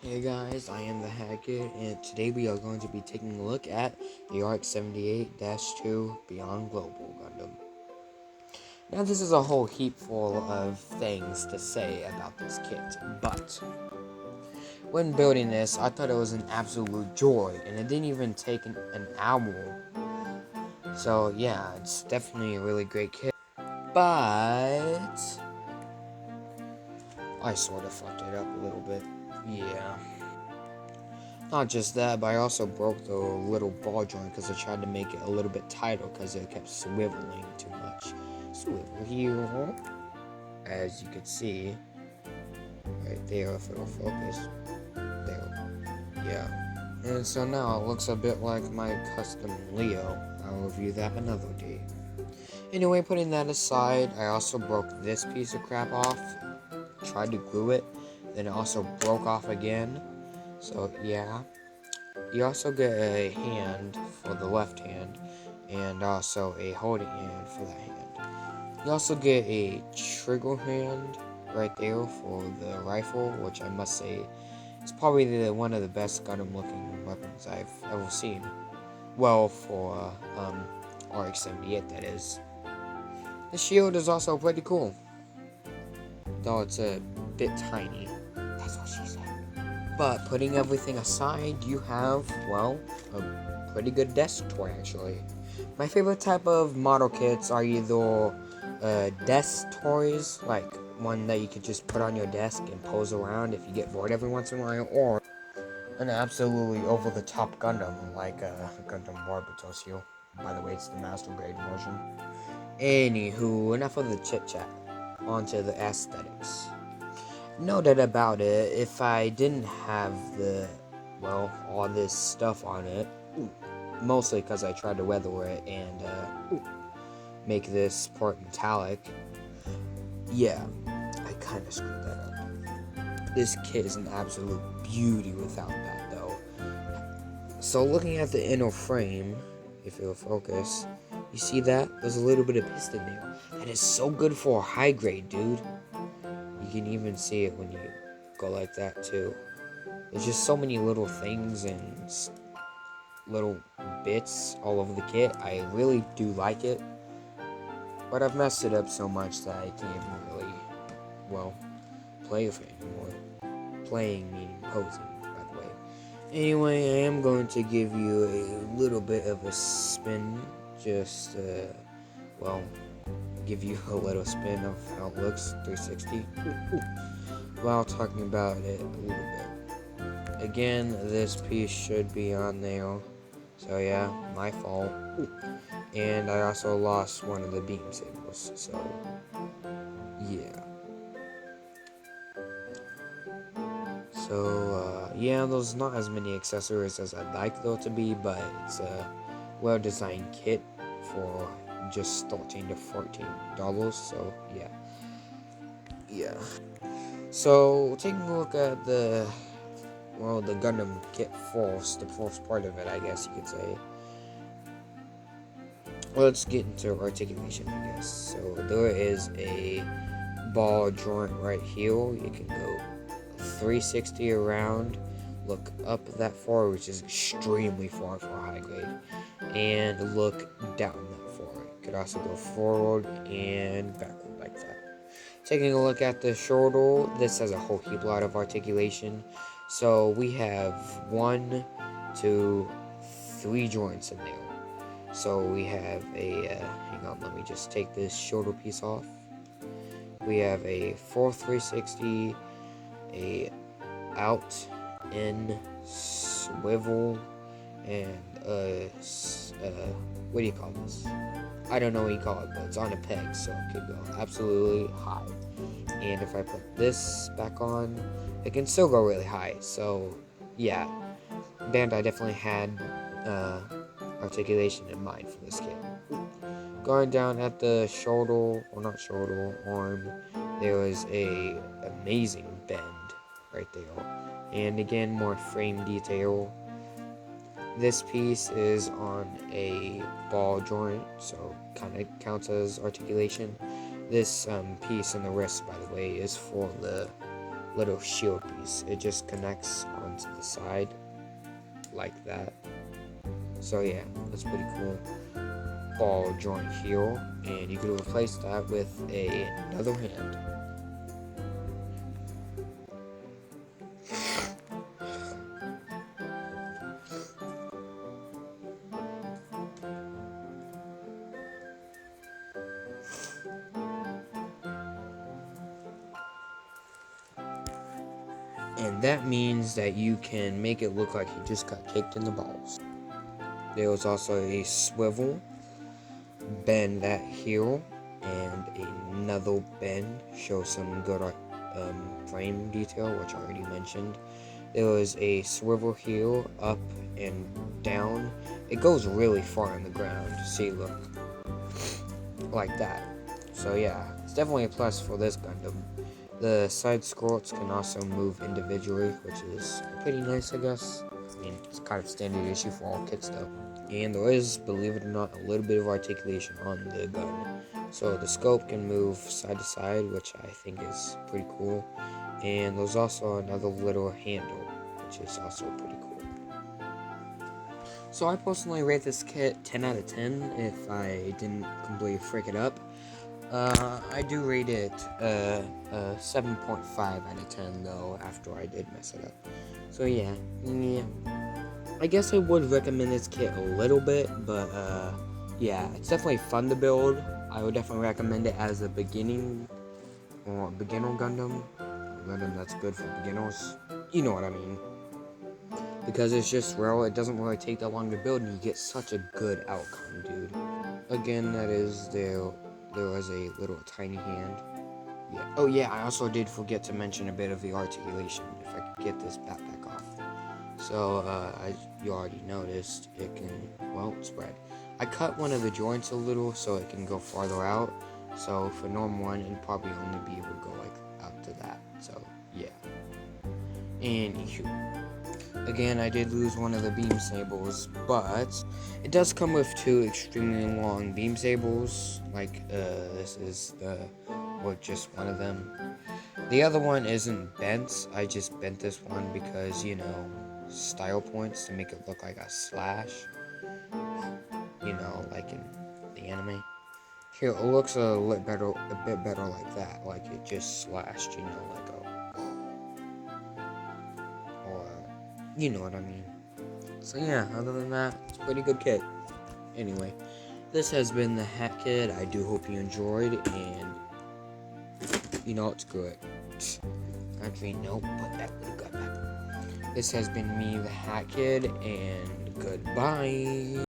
Hey guys, I am the Hacker, and today we are going to be taking a look at the RX-78-2 Beyond Global Gundam. Now this is a whole heap full of things to say about this kit, but when building this, I thought it was an absolute joy, and it didn't even take an hour. So yeah, it's definitely a really great kit, but I sort of fucked it up a little bit. Yeah. Not just that, but I also broke the little ball joint because I tried to make it a little bit tighter because it kept swiveling too much. Swivel here, as you can see, right there if it'll focus. There, yeah. And so now it looks a bit like my custom Leo. I'll review that another day. Anyway, putting that aside, I also broke this piece of crap off. Tried to glue it, then it also broke off again. So yeah. You also get a hand for the left hand, and also a holding hand for that hand. You also get a trigger hand right there for the rifle, which I must say is probably one of the best Gundam looking weapons I've ever seen. Well, for RX-78 that is. The shield is also pretty cool, though it's a bit tiny. That's what she said. But putting everything aside, you have, well, a pretty good desk toy actually. My favorite type of model kits are either desk toys, like one that you could just put on your desk and pose around if you get bored every once in a while, or an absolutely over-the-top Gundam, like Gundam Barbatos. By the way, it's the master grade version. Anywho, enough of the chit-chat. Onto the aesthetics. No doubt about it, if I didn't have all this stuff on it, mostly because I tried to weather it and make this part metallic, yeah, I kind of screwed that up. This kit is an absolute beauty without that, though. So looking at the inner frame, if it'll focus, you see that? There's a little bit of piston there. That is so good for a high grade, dude. You can even see it when you go like that too. There's just so many little things and little bits all over the kit. I really do like it, but I've messed it up so much that I can't even really, play with it anymore. Playing meaning posing, by the way. Anyway, I am going to give you a little bit of a spin, just, give you a little spin of how it looks, 360. While talking about it a little bit. Again, this piece should be on there, so yeah, my fault. And I also lost one of the beam sables, so yeah. So yeah, there's not as many accessories as I'd like there to be, but it's a well-designed kit for just $13 to $14, so yeah. So taking a look at the Gundam kit first, the first part of it, I guess you could say. Let's get into articulation, I guess. So there is a ball joint right here. You can go 360 around, look up that far, which is extremely far for high grade, and look down that far. You could also go forward and backward like that. Taking a look at the shoulder, this has a whole heap lot of articulation. So we have 1, 2, 3 joints in there. So we have a, hang on, let me just take this shoulder piece off. We have a 4 360, a out, in, swivel, and what do you call this? I don't know what you call it, but it's on a peg, so it could go absolutely high. And if I put this back on, it can still go really high. So yeah, Bandai definitely had articulation in mind for this kit. Going down at the shoulder, or not shoulder, arm, there was a amazing bend right there. And again, more frame detail. This piece is on a ball joint, so kind of counts as articulation. This piece in the wrist, by the way, is for the little shield piece. It just connects onto the side like that. So yeah, that's pretty cool. Ball joint heel, and you can replace that with another hand. And that means that you can make it look like he just got kicked in the balls. There was also a swivel, bend that heel, and another bend, show some good frame detail, which I already mentioned. There was a swivel heel, up and down. It goes really far in the ground. See, look, like that. So yeah, it's definitely a plus for this Gundam. The side skirts can also move individually, which is pretty nice, I guess. I mean, it's kind of standard issue for all kits, though. And there is, believe it or not, a little bit of articulation on the gun. So the scope can move side to side, which I think is pretty cool. And there's also another little handle, which is also pretty cool. So I personally rate this kit 10 out of 10 if I didn't completely frick it up. I do rate it 7.5 out of 10 though, after I did mess it up. So yeah. I guess I would recommend this kit a little bit, but yeah, it's definitely fun to build. I would definitely recommend it as a beginner Gundam. Gundam that's good for beginners. You know what I mean. Because it's just real, it doesn't really take that long to build, and you get such a good outcome, dude. Again, that is there was a little tiny hand. Yeah. Oh yeah, I also did forget to mention a bit of the articulation, if I could get this backpack off. So, as you already noticed, it can, well, spread. I cut one of the joints a little so it can go farther out. So, for norm 1, it'd probably only be able to go, like, up to that. So, yeah. And, again, I did lose one of the beam sables, but it does come with 2 extremely long beam sables. Like, this is just one of them. The other one isn't bent. I just bent this one because, you know, style points to make it look like a slash. You know, like in the anime. Here, it looks a bit better like that. Like it just slashed, you know, like or, you know what I mean. So yeah, other than that, it's a pretty good kit. Anyway, this has been the Hat Kid. I do hope you enjoyed, and you know, it's good. Actually, no, put that little gut back. This has been me, the Hat Kid, and goodbye.